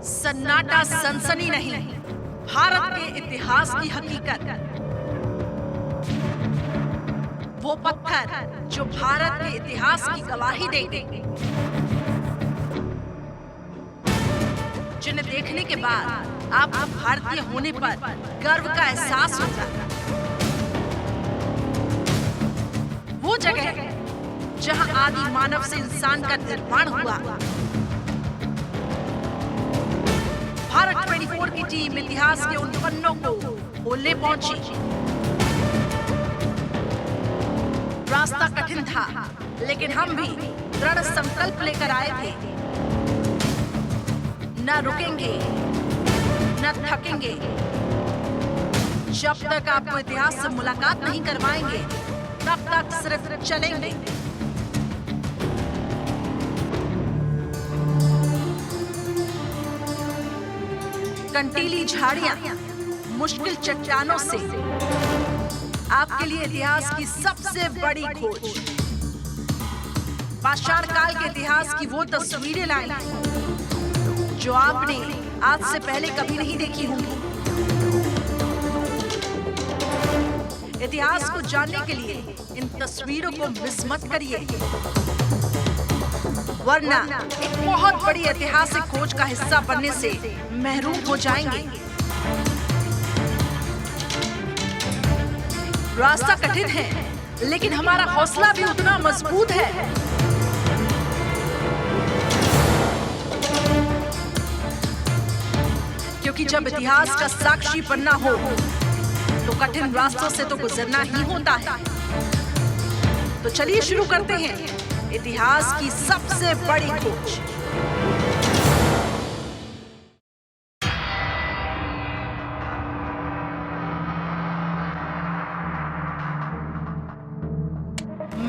सन्नाटा, सनसनी नहीं, भारत के इतिहास की हकीकत। वो पत्थर जो भारत के इतिहास की गवाही देंगे, जिन्हें देखने के बाद आपको भारतीय होने पर गर्व का एहसास होगा। वो जगह है जहां आदि मानव से इंसान का निर्माण हुआ। भारत 24 की टीम इतिहास के उन पन्नों को खोलने पहुंची। रास्ता कठिन था, लेकिन हम भी दृढ़ संकल्प लेकर आए थे। न रुकेंगे, न थकेंगे, जब तक आपको इतिहास से मुलाकात नहीं करवाएंगे, तब तक सिर्फ चलेंगे। कंटीली झाड़ियां, मुश्किल चट्टानों से आपके लिए इतिहास की सबसे बड़ी खोज। पाषाण काल के इतिहास की वो तस्वीरें लाई जो आपने आज से पहले कभी नहीं देखी होंगी। इतिहास को जानने के लिए इन तस्वीरों को मिस मत करिए, वरना एक बहुत बड़ी ऐतिहासिक खोज का हिस्सा बनने से महरूम हो जाएंगे। रास्ता कठिन है, लेकिन हमारा हौसला भी उतना मजबूत है। क्योंकि जब इतिहास का साक्षी बनना हो, तो कठिन रास्तों से तो गुजरना ही होता है। तो चलिए शुरू करते हैं इतिहास की सबसे बड़ी खोज।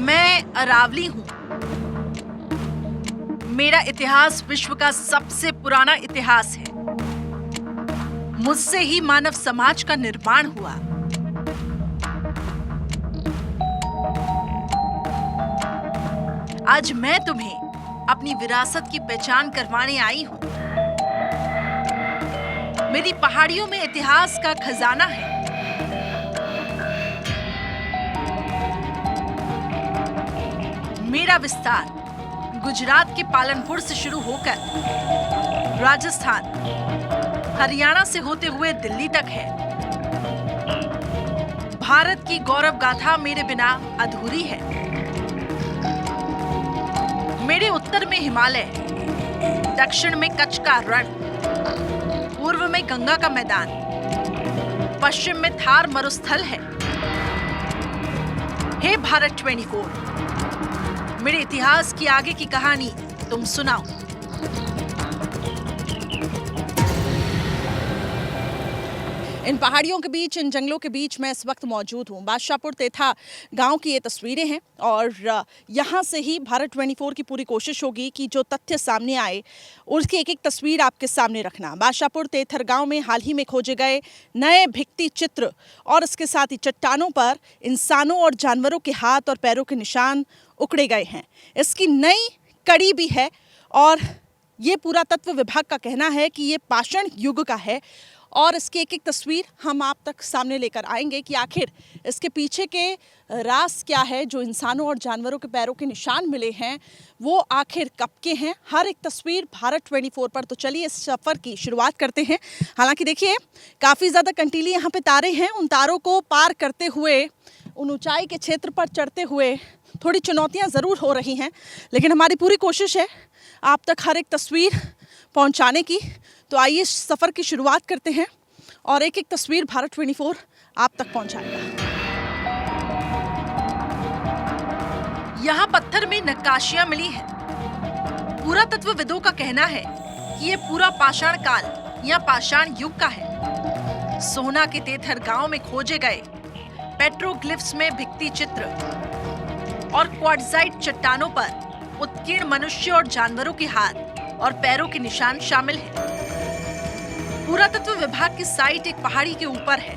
मैं अरावली हूं। मेरा इतिहास विश्व का सबसे पुराना इतिहास है। मुझसे ही मानव समाज का निर्माण हुआ। आज मैं तुम्हें अपनी विरासत की पहचान करवाने आई हूं। मेरी पहाड़ियों में इतिहास का खजाना है। मेरा विस्तार गुजरात के पालनपुर से शुरू होकर राजस्थान, हरियाणा से होते हुए दिल्ली तक है। भारत की गौरव गाथा मेरे बिना अधूरी है। मेरे उत्तर में हिमालय, दक्षिण में कच्छ का रण, पूर्व में गंगा का मैदान, पश्चिम में थार मरुस्थल है। हे भारत 24, मेरे इतिहास की आगे की कहानी तुम सुनाओ। इन पहाड़ियों के बीच, इन जंगलों के बीच मैं इस वक्त मौजूद हूँ। बादशाहपुर तेथा गांव की ये तस्वीरें हैं और यहाँ से ही भारत 24 की पूरी कोशिश होगी कि जो तथ्य सामने आए उसकी एक एक तस्वीर आपके सामने रखना। बादशाहपुर तेथर गांव में हाल ही में खोजे गए नए भित्ति चित्र और इसके साथ ही चट्टानों पर इंसानों और जानवरों के हाथ और पैरों के निशान उकड़े गए हैं। इसकी नई कड़ी भी है और ये पुरातत्व विभाग का कहना है कि ये पाषाण युग का है। और इसकी एक एक तस्वीर हम आप तक सामने लेकर आएंगे कि आखिर इसके पीछे के राज क्या है। जो इंसानों और जानवरों के पैरों के निशान मिले हैं वो आखिर कब के हैं, हर एक तस्वीर भारत 24 पर। तो चलिए इस सफ़र की शुरुआत करते हैं। हालांकि देखिए काफ़ी ज़्यादा कंटीली यहाँ पे तारे हैं। उन तारों को पार करते हुए, उन ऊंचाई के क्षेत्र पर चढ़ते हुए थोड़ी चुनौतियाँ ज़रूर हो रही हैं, लेकिन हमारी पूरी कोशिश है आप तक हर एक तस्वीर पहुँचाने की। तो आइए इस सफ़र की शुरुआत करते हैं और एक एक तस्वीर भारत 24 आप तक पहुंचाएगा। यहाँ पत्थर में नक्काशियां मिली हैं। पुरातत्वविदों का कहना है कि ये पूरा पाषाण काल या पाषाण युग का है। सोहना के तेथर गांव में खोजे गए पेट्रोग्लिफ्स में भित्ति चित्र और क्वार्ट्जाइट चट्टानों पर उत्कीर्ण मनुष्य और जानवरों के हाथ और पैरों के निशान शामिल हैं। पुरातत्व विभाग की साइट एक पहाड़ी के ऊपर है,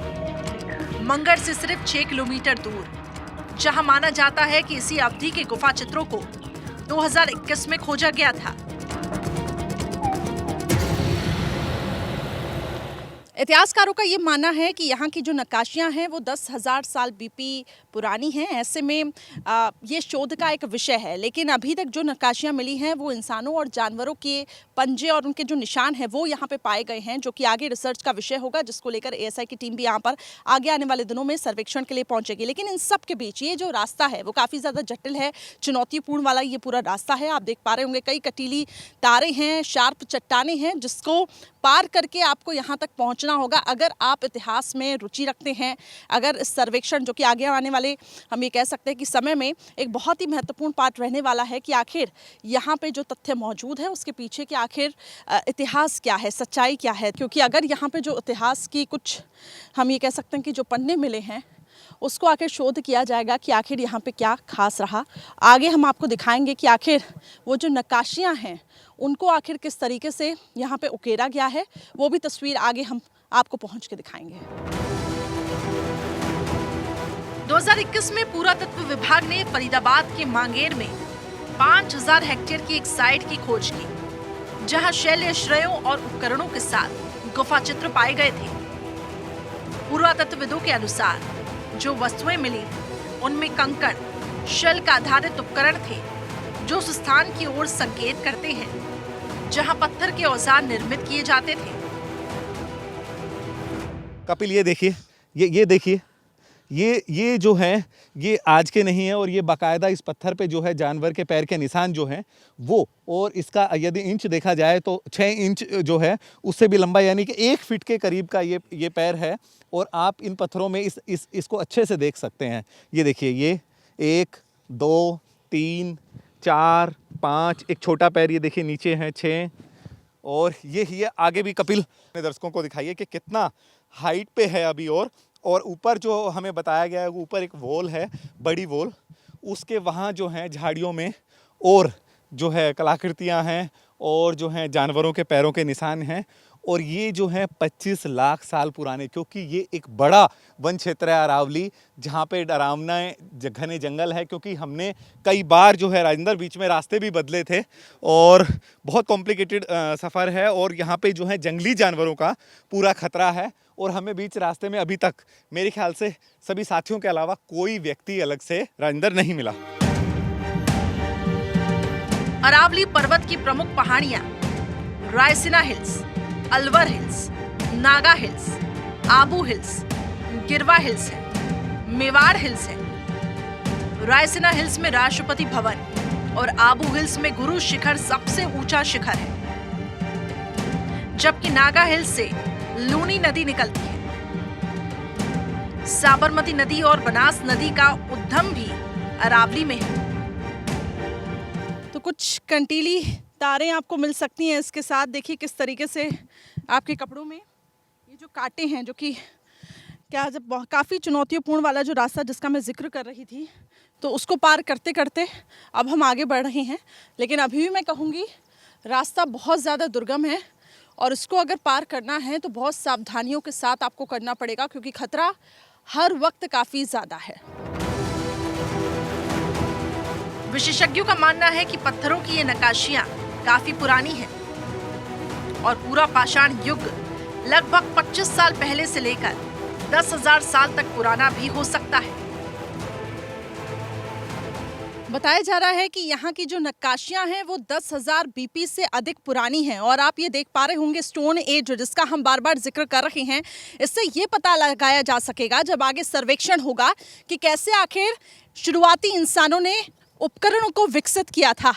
मंगड़ से सिर्फ 6 किलोमीटर दूर, जहां माना जाता है कि इसी अवधि के गुफा चित्रों को 2021 में खोजा गया था। इतिहासकारों का ये मानना है कि यहाँ की जो नक्काशियाँ हैं वो 10,000 साल बीपी पुरानी हैं। ऐसे में ये शोध का एक विषय है, लेकिन अभी तक जो नक्काशियाँ मिली हैं वो इंसानों और जानवरों के पंजे और उनके जो निशान हैं वो यहाँ पे पाए गए हैं, जो कि आगे रिसर्च का विषय होगा, जिसको लेकर एएसआई की टीम भी यहाँ पर आगे आने वाले दिनों में सर्वेक्षण के लिए पहुंचेगी। लेकिन इन सब के बीच ये जो रास्ता है वो काफ़ी ज़्यादा जटिल है, चुनौतीपूर्ण वाला ये पूरा रास्ता है। आप देख पा रहे होंगे कई कटीली तारें हैं, शार्प चट्टानें हैं, जिसको पार करके आपको यहाँ तक पहुँचना होगा। अगर आप इतिहास में रुचि रखते हैं, अगर इस सर्वेक्षण जो कि आगे आने वाले हम ये कह सकते हैं कि समय में एक बहुत ही महत्वपूर्ण पार्ट रहने वाला है कि आखिर यहाँ पे जो तथ्य मौजूद है उसके पीछे कि आखिर इतिहास क्या है, सच्चाई क्या है। क्योंकि अगर यहाँ पे जो इतिहास की कुछ हम ये कह सकते हैं कि जो पन्ने मिले हैं उसको आखिर शोध किया जाएगा कि आखिर यहाँ पे क्या खास रहा। आगे हम आपको दिखाएंगे कि आखिर वो जो नक्काशियाँ हैं उनको आखिर किस तरीके से यहाँ पे उकेरा गया है, वो भी तस्वीर आगे हम आपको पहुँच के दिखाएंगे। 2021 में पुरातत्व विभाग ने फरीदाबाद के मांगेर में 5,000 हेक्टेयर की एक साइट की खोज की, जहां शैल्याश्रयों और उपकरणों के साथ गुफा चित्र पाए गए थे। पुरातत्वविदों के अनुसार जो वस्तुएं मिली उनमें कंकड़, शल्क आधारित उपकरण थे, जो उस स्थान की ओर संकेत करते हैं जहां पत्थर के औजार निर्मित किए जाते थे। कपिल, ये देखिए, ये देखिए, ये जो है ये आज के नहीं है, और ये बाकायदा इस पत्थर पे जो है जानवर के पैर के निशान जो हैं वो, और इसका यदि इंच देखा जाए तो 6 इंच जो है उससे भी लंबा, यानी कि 1 फीट के करीब का ये पैर है। और आप इन पत्थरों में इसको अच्छे से देख सकते हैं। ये देखिए, ये 1 2 3 4 5, एक छोटा पैर ये देखिए नीचे है 6, और ये आगे भी कपिल अपने दर्शकों को दिखाइए कि कितना हाइट पे है अभी। और ऊपर जो हमें बताया गया है, ऊपर एक वॉल है, बड़ी वॉल, उसके वहाँ जो है झाड़ियों में और जो है कलाकृतियाँ हैं, और जो हैं जानवरों के पैरों के निशान हैं। और ये जो है 25 लाख साल पुराने, क्योंकि ये एक बड़ा वन क्षेत्र है अरावली, जहाँ पे डरावना घने जंगल है। क्योंकि हमने कई बार जो है राजेंद्र बीच में रास्ते भी बदले थे, और बहुत कॉम्प्लिकेटेड सफ़र है, और यहाँ पे जो है जंगली जानवरों का पूरा खतरा है। और हमें बीच रास्ते में अभी तक मेरे ख्याल से सभी साथियों के अलावा कोई व्यक्ति अलग से राजेंद्र नहीं मिला। अरावली पर्वत की प्रमुख पहाड़ियां Raisina hills, Alwar hills, Naga hills, Abu hills, गिरवा हिल्स है, मेवाड़ हिल्स है। रायसीना हिल्स में राष्ट्रपति भवन और आबू हिल्स में गुरु शिखर सबसे ऊंचा शिखर है, जबकि नागा हिल्स से लूनी नदी निकलती है। साबरमती नदी और बनास नदी का उद्गम भी अरावली में है। तो कुछ कंटीली तारें आपको मिल सकती हैं। इसके साथ देखिए किस तरीके से आपके कपड़ों में ये जो कांटे हैं, जो कि क्या जब काफ़ी चुनौतियों वाला जो रास्ता जिसका मैं जिक्र कर रही थी, तो उसको पार करते करते अब हम आगे बढ़ रहे हैं। लेकिन अभी भी मैं कहूँगी रास्ता बहुत ज़्यादा दुर्गम है, और इसको अगर पार करना है तो बहुत सावधानियों के साथ आपको करना पड़ेगा, क्योंकि खतरा हर वक्त काफ़ी ज़्यादा है। विशेषज्ञों का मानना है कि पत्थरों की ये नक्काशियां काफी पुरानी हैं, और पूरा पाषाण युग लगभग 25 साल पहले से लेकर 10,000 साल तक पुराना भी हो सकता है। बताया जा रहा है कि यहाँ की जो नक्काशियां हैं वो 10,000 बीपी से अधिक पुरानी हैं। और आप ये देख पा रहे होंगे स्टोन एज, जिसका हम बार बार जिक्र कर रहे हैं। इससे ये पता लगाया जा सकेगा जब आगे सर्वेक्षण होगा कि कैसे आखिर शुरुआती इंसानों ने उपकरणों को विकसित किया था।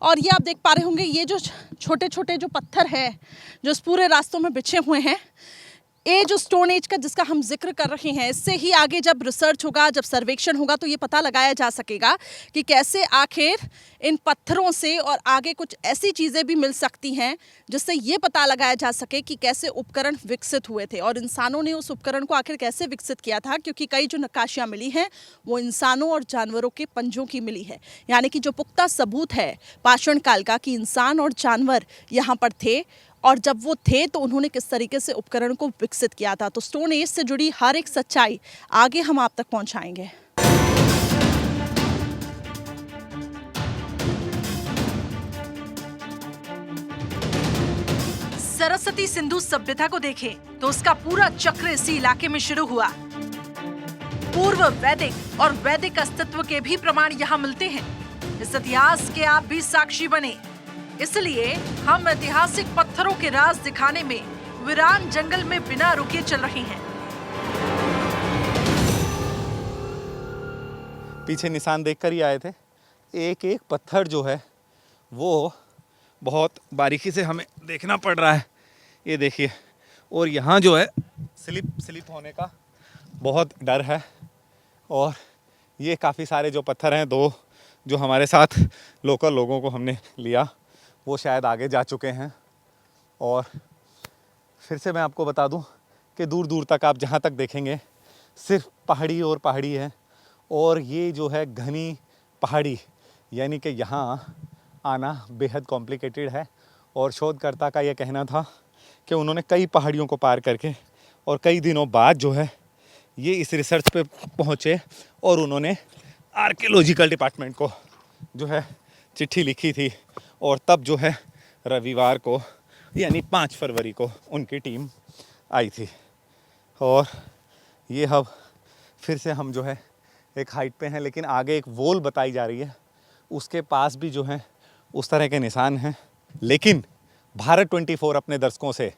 और ये आप देख पा रहे होंगे, ये जो छोटे छोटे जो पत्थर हैं जो इस पूरे रास्तों में बिछे हुए हैं, ये जो स्टोन एज का जिसका हम जिक्र कर रहे हैं, इससे ही आगे जब रिसर्च होगा, जब सर्वेक्षण होगा, तो ये पता लगाया जा सकेगा कि कैसे आखिर इन पत्थरों से और आगे कुछ ऐसी चीज़ें भी मिल सकती हैं जिससे ये पता लगाया जा सके कि कैसे उपकरण विकसित हुए थे और इंसानों ने उस उपकरण को आखिर कैसे विकसित किया था। क्योंकि कई जो नक्काशियाँ मिली हैं वो इंसानों और जानवरों के पंजों की मिली है, यानी कि जो पुख्ता सबूत है पाषाण काल का कि इंसान और जानवर यहाँ पर थे, और जब वो थे तो उन्होंने किस तरीके से उपकरण को विकसित किया था। तो स्टोन एज से जुड़ी हर एक सच्चाई आगे हम आप तक पहुंचाएंगे। सरस्वती सिंधु सभ्यता को देखें तो उसका पूरा चक्र इसी इलाके में शुरू हुआ। पूर्व वैदिक और वैदिक अस्तित्व के भी प्रमाण यहाँ मिलते हैं। इस इतिहास के आप भी साक्षी बने, इसलिए हम ऐतिहासिक पत्थरों के राज दिखाने में वीरान जंगल में बिना रुके चल रहे हैं। पीछे निशान देखकर ही आए थे। एक एक पत्थर जो है वो बहुत बारीकी से हमें देखना पड़ रहा है, ये देखिए। और यहाँ जो है स्लिप होने का बहुत डर है। और ये काफ़ी सारे जो पत्थर हैं, दो जो हमारे साथ लोकल लोगों को हमने लिया वो शायद आगे जा चुके हैं। और फिर से मैं आपको बता दूं कि दूर दूर तक आप जहाँ तक देखेंगे सिर्फ पहाड़ी और पहाड़ी है। और ये जो है घनी पहाड़ी, यानी कि यहाँ आना बेहद कॉम्प्लिकेटेड है। और शोधकर्ता का ये कहना था कि उन्होंने कई पहाड़ियों को पार करके और कई दिनों बाद जो है ये इस रिसर्च पे पहुँचे और उन्होंने आर्कियोलॉजिकल डिपार्टमेंट को जो है चिट्ठी लिखी थी। और तब जो है रविवार को यानी 5 फरवरी को उनकी टीम आई थी। और ये अब फिर से हम जो है एक हाइट पे हैं, लेकिन आगे एक वॉल बताई जा रही है, उसके पास भी जो है उस तरह के निशान हैं। लेकिन भारत 24 अपने दर्शकों से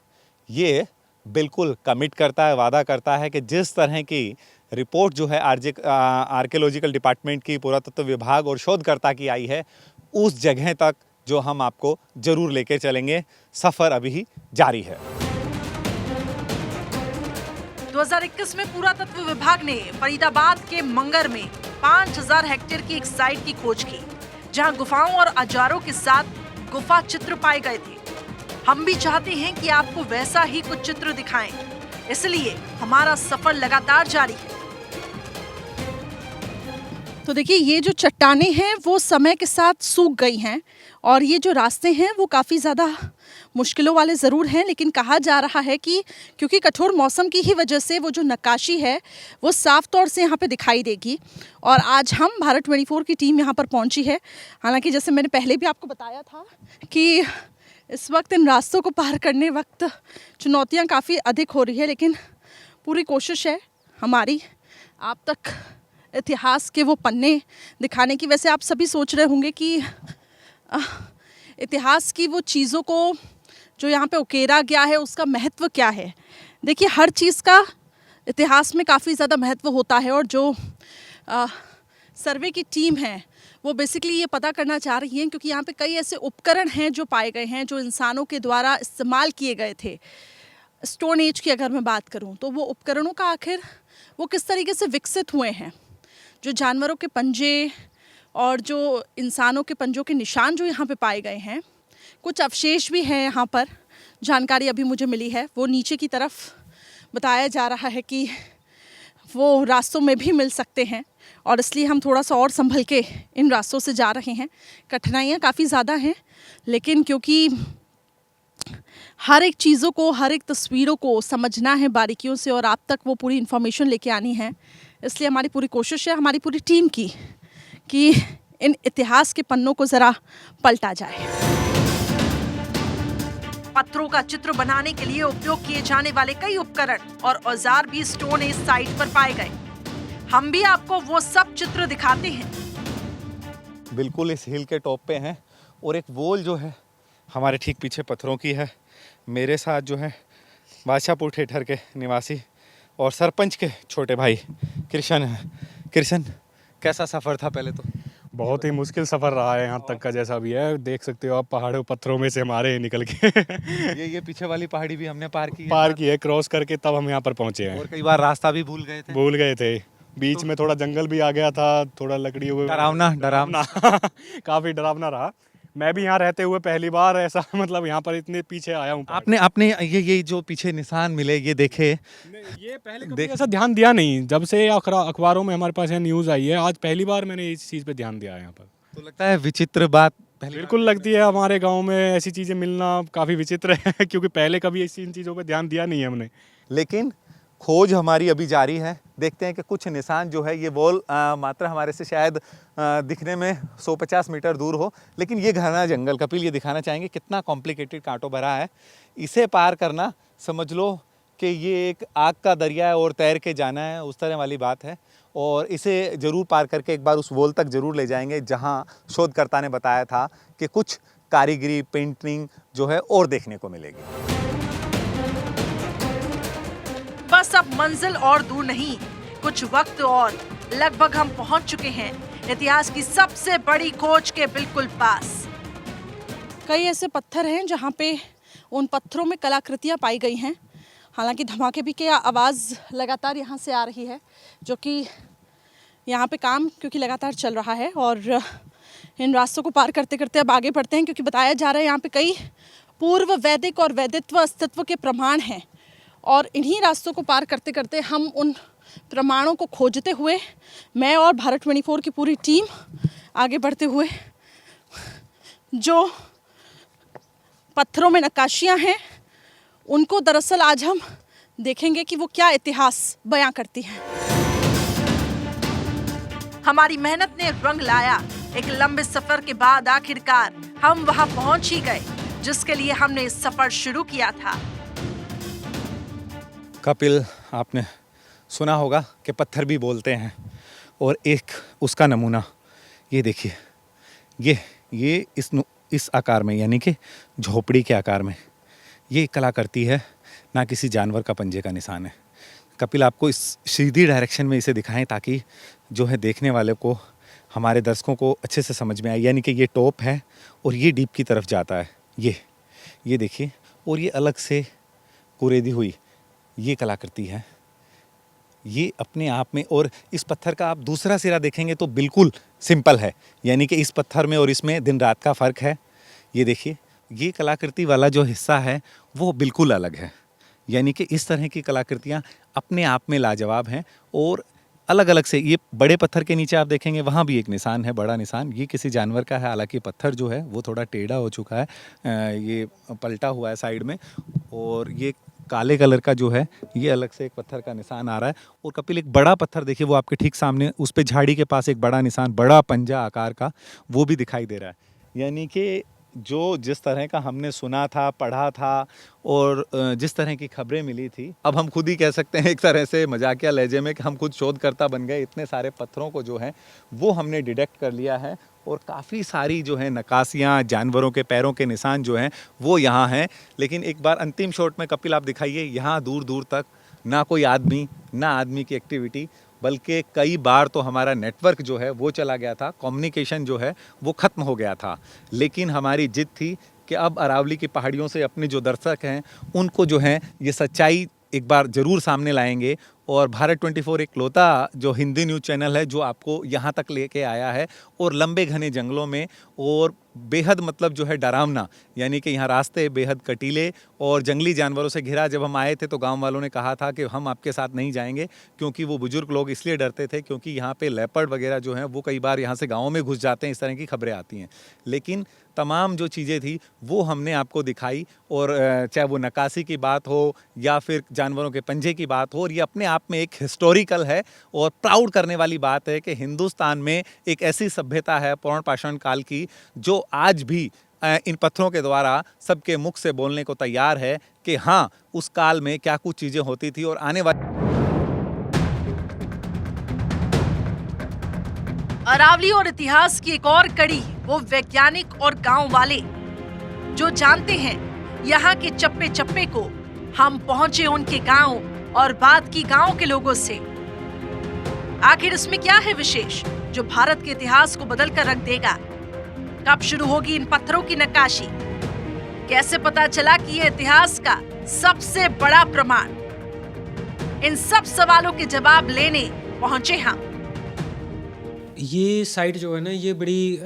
ये बिल्कुल कमिट करता है, वादा करता है कि जिस तरह की रिपोर्ट जो है आर्कियोलॉजिकल डिपार्टमेंट की, पुरातत्व विभाग और शोधकर्ता की आई है, उस जगह तक जो हम आपको जरूर लेके चलेंगे। सफ़र अभी जारी है। 2021 में पुरातत्व विभाग ने फरीदाबाद के मंगर में 5000 हेक्टेयर की एक साइट की खोज की, जहां गुफाओं और औजारों के साथ गुफा चित्र पाए गए थे। हम भी चाहते हैं कि आपको वैसा ही कुछ चित्र दिखाएं, इसलिए हमारा सफर लगातार जारी है। तो देखिए, ये जो चट्टानें हैं वो समय के साथ सूख गई हैं और ये जो रास्ते हैं वो काफ़ी ज़्यादा मुश्किलों वाले ज़रूर हैं, लेकिन कहा जा रहा है कि क्योंकि कठोर मौसम की ही वजह से वो जो नक्काशी है वो साफ तौर से यहाँ पे दिखाई देगी। और आज हम भारत 24 की टीम यहाँ पर पहुँची है। हालांकि जैसे मैंने पहले भी आपको बताया था कि इस वक्त इन रास्तों को पार करने वक्त चुनौतियाँ काफ़ी अधिक हो रही है, लेकिन पूरी कोशिश है हमारी आप तक इतिहास के वो पन्ने दिखाने की। वैसे आप सभी सोच रहे होंगे कि इतिहास की वो चीज़ों को जो यहाँ पे उकेरा गया है उसका महत्व क्या है। देखिए, हर चीज़ का इतिहास में काफ़ी ज़्यादा महत्व होता है। और जो सर्वे की टीम है वो बेसिकली ये पता करना चाह रही हैं, क्योंकि यहाँ पे कई ऐसे उपकरण हैं जो पाए गए हैं जो इंसानों के द्वारा इस्तेमाल किए गए थे। स्टोन एज की अगर मैं बात करूँ तो वो उपकरणों का आखिर वो किस तरीके से विकसित हुए हैं। जो जानवरों के पंजे और जो इंसानों के पंजों के निशान जो यहाँ पे पाए गए हैं, कुछ अवशेष भी हैं यहाँ पर। जानकारी अभी मुझे मिली है, वो नीचे की तरफ बताया जा रहा है कि वो रास्तों में भी मिल सकते हैं, और इसलिए हम थोड़ा सा और संभल के इन रास्तों से जा रहे हैं। कठिनाइयाँ काफ़ी ज़्यादा हैं, लेकिन क्योंकि हर एक चीज़ों को, हर एक तस्वीरों को समझना है बारीकियों से और आप तक वो पूरी इन्फॉर्मेशन लेके आनी है, इसलिए हमारी पूरी कोशिश है, हमारी पूरी टीम की, कि इन इतिहास के पन्नों को ज़रा पलटा जाए। पत्थरों का चित्र बनाने के लिए उपयोग किए जाने वाले कई उपकरण और औजार भी स्टोन एज साइट पर पाए गए। हम भी आपको वो सब चित्र दिखाते हैं। बिल्कुल इस हिल के टॉप पे हैं और एक वॉल जो है हमारे ठीक पीछे पत्थरों की है। मेरे साथ जो है बादशाहपुर ठेठर के निवासी और सरपंच के छोटे भाई कृष्ण हैं। कृष्ण, कैसा सफ़र था? पहले तो बहुत ही मुश्किल सफ़र रहा है यहाँ तक का, जैसा भी है देख सकते हो आप, पहाड़ों पत्थरों में से हमारे निकल के ये पीछे वाली पहाड़ी भी हमने पार की है, क्रॉस करके तब हम यहाँ पर पहुँचे हैं। और कई बार रास्ता भी भूल गए थे। बीच में थोड़ा जंगल भी आ गया था, थोड़ा लकड़ियों डरावना काफ़ी डरावना रहा। मैं भी यहाँ रहते हुए पहली बार ऐसा मतलब यहाँ पर इतने पीछे आया हूँ। आपने ये जो पीछे निशान मिले ये देखे? ये पहले कभी ऐसा ध्यान दिया नहीं, जब से अखबारों में हमारे पास न्यूज़ आई है, आज पहली बार मैंने इस चीज़ पे ध्यान दिया है यहाँ पर। तो लगता है विचित्र बात बिल्कुल लगती है, हमारे गांव में ऐसी चीज़ें मिलना काफ़ी विचित्र है क्योंकि पहले कभी इन चीज़ों पे ध्यान दिया नहीं है हमने। लेकिन खोज हमारी अभी जारी है। देखते हैं कि कुछ निशान जो है ये वॉल मात्र हमारे से शायद दिखने में 150 मीटर दूर हो, लेकिन ये घना जंगल, कपिल ये दिखाना चाहेंगे कितना कॉम्प्लिकेटेड कांटों भरा है। इसे पार करना समझ लो कि ये एक आग का दरिया है और तैर के जाना है, उस तरह वाली बात है। और इसे ज़रूर पार करके एक बार उस वॉल तक ज़रूर ले जाएंगे जहाँ शोधकर्ता ने बताया था कि कुछ कारीगरी पेंटिंग जो है और देखने को मिलेगी। बस अब मंजिल और दूर नहीं, कुछ वक्त और लगभग हम पहुंच चुके हैं इतिहास की सबसे बड़ी खोज के बिल्कुल पास। कई ऐसे पत्थर हैं जहां पे उन पत्थरों में कलाकृतियां पाई गई हैं। हालांकि धमाके भी की आवाज़ लगातार यहाँ से आ रही है, जो कि यहाँ पे काम क्योंकि लगातार चल रहा है। और इन रास्तों को पार करते करते अब आगे बढ़ते हैं, क्योंकि बताया जा रहा है यहाँ पे कई पूर्व वैदिक और वैदित्व अस्तित्व के प्रमाण हैं। और इन्हीं रास्तों को पार करते करते हम उन प्रमाणों को खोजते हुए, मैं और भारत 24 की पूरी टीम आगे बढ़ते हुए, जो पत्थरों में नक्काशियाँ हैं उनको दरअसल आज हम देखेंगे कि वो क्या इतिहास बयां करती हैं। हमारी मेहनत ने रंग लाया। एक लंबे सफर के बाद आखिरकार हम वहां पहुंच ही गए जिसके लिए हमने इस सफर शुरू किया था। कपिल, आपने सुना होगा कि पत्थर भी बोलते हैं, और एक उसका नमूना ये देखिए, ये इस आकार में, यानी कि झोपड़ी के आकार में ये कलाकृति है, ना किसी जानवर का पंजे का निशान है। कपिल आपको इस सीधी डायरेक्शन में इसे दिखाएं ताकि जो है देखने वाले को, हमारे दर्शकों को अच्छे से समझ में आए। यानी कि ये टॉप है और ये डीप की तरफ जाता है, ये देखिए, और ये अलग से कुरेदी हुई ये कलाकृति है, ये अपने आप में। और इस पत्थर का आप दूसरा सिरा देखेंगे तो बिल्कुल सिंपल है, यानी कि इस पत्थर में और इसमें दिन रात का फ़र्क है। ये देखिए, ये कलाकृति वाला जो हिस्सा है वो बिल्कुल अलग है। यानी कि इस तरह की कलाकृतियाँ अपने आप में लाजवाब हैं और अलग अलग से। ये बड़े पत्थर के नीचे आप देखेंगे वहाँ भी एक निशान है, बड़ा निशान, ये किसी जानवर का है। हालांकि पत्थर जो है वो थोड़ा टेढ़ा हो चुका है, ये पलटा हुआ है साइड में, और ये काले कलर का जो है ये अलग से एक पत्थर का निशान आ रहा है। और कपिल, एक बड़ा पत्थर देखिए, वो आपके ठीक सामने, उस पे झाड़ी के पास एक बड़ा निशान, बड़ा पंजा आकार का, वो भी दिखाई दे रहा है। यानी कि जो जिस तरह का हमने सुना था, पढ़ा था, और जिस तरह की खबरें मिली थी, अब हम खुद ही कह सकते हैं एक तरह से मजाकिया लहजे में कि हम खुद शोधकर्ता बन गए। इतने सारे पत्थरों को जो है वो हमने डिटेक्ट कर लिया है, और काफ़ी सारी जो है नक्काशियाँ, जानवरों के पैरों के निशान जो हैं वो यहाँ हैं। लेकिन एक बार अंतिम शॉट में कपिल आप दिखाइए, यहाँ दूर दूर तक ना कोई आदमी, ना आदमी की एक्टिविटी, बल्कि कई बार तो हमारा नेटवर्क जो है वो चला गया था, कम्युनिकेशन जो है वो ख़त्म हो गया था। लेकिन हमारी जिद थी कि अब अरावली की पहाड़ियों से अपने जो दर्शक हैं उनको जो है ये सच्चाई एक बार ज़रूर सामने लाएंगे। और भारत 24 इकलौता जो हिंदी न्यूज़ चैनल है जो आपको यहाँ तक लेके आया है, और लंबे घने जंगलों में, और बेहद मतलब जो है डरावना, यानी कि यहाँ रास्ते बेहद कटीले और जंगली जानवरों से घिरा। जब हम आए थे तो गांव वालों ने कहा था कि हम आपके साथ नहीं जाएंगे, क्योंकि वो बुजुर्ग लोग इसलिए डरते थे क्योंकि यहाँ पे लेपर्ड वगैरह जो हैं वो कई बार यहाँ से गाँव में घुस जाते हैं, इस तरह की खबरें आती हैं। लेकिन तमाम जो चीज़ें थी वो हमने आपको दिखाई, और चाहे वो नक्काशी की बात हो या फिर जानवरों के पंजे की बात हो, और ये अपने आप में एक हिस्टोरिकल है और प्राउड करने वाली बात है कि हिंदुस्तान में एक ऐसी सभ्यता है पुराण पाषाण काल की जो आज भी इन पत्थरों के द्वारा सबके मुख से बोलने को तैयार है कि हाँ, उस काल में क्या कुछ चीज़ें होती थी और आने वाली। अरावली और इतिहास की एक और कड़ी, वो वैज्ञानिक और गांव वाले जो जानते हैं यहाँ के चप्पे चप्पे को। हम पहुंचे उनके गांव और बात की गांव के लोगों से। आखिर इसमें क्या है विशेष जो भारत के इतिहास को बदल कर रख देगा? कब शुरू होगी इन पत्थरों की नक्काशी? कैसे पता चला कि ये इतिहास का सबसे बड़ा प्रमाण? इन सब सवालों के जवाब लेने पहुंचे हम। ये साइट जो है ना, ये बड़ी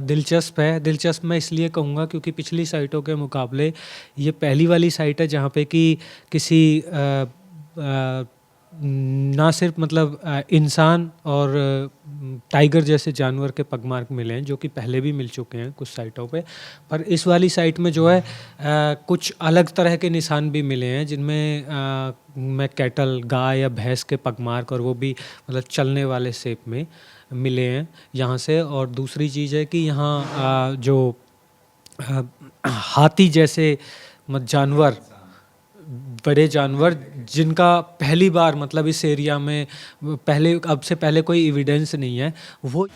दिलचस्प है। दिलचस्प मैं इसलिए कहूँगा क्योंकि पिछली साइटों के मुकाबले ये पहली वाली साइट है जहाँ पे कि किसी ना सिर्फ मतलब इंसान और टाइगर जैसे जानवर के पगमार्क मिले हैं, जो कि पहले भी मिल चुके हैं कुछ साइटों पे, पर इस वाली साइट में जो है कुछ अलग तरह के निशान भी मिले हैं, जिनमें में कैटल, गाय या भैंस के पगमार्क, और वो भी मतलब चलने वाले शेप में मिले हैं यहाँ से। और दूसरी चीज़ है कि यहाँ जो हाथी जैसे जानवर, बड़े जानवर, जिनका पहली बार मतलब इस एरिया में अब से पहले कोई एविडेंस नहीं है, वो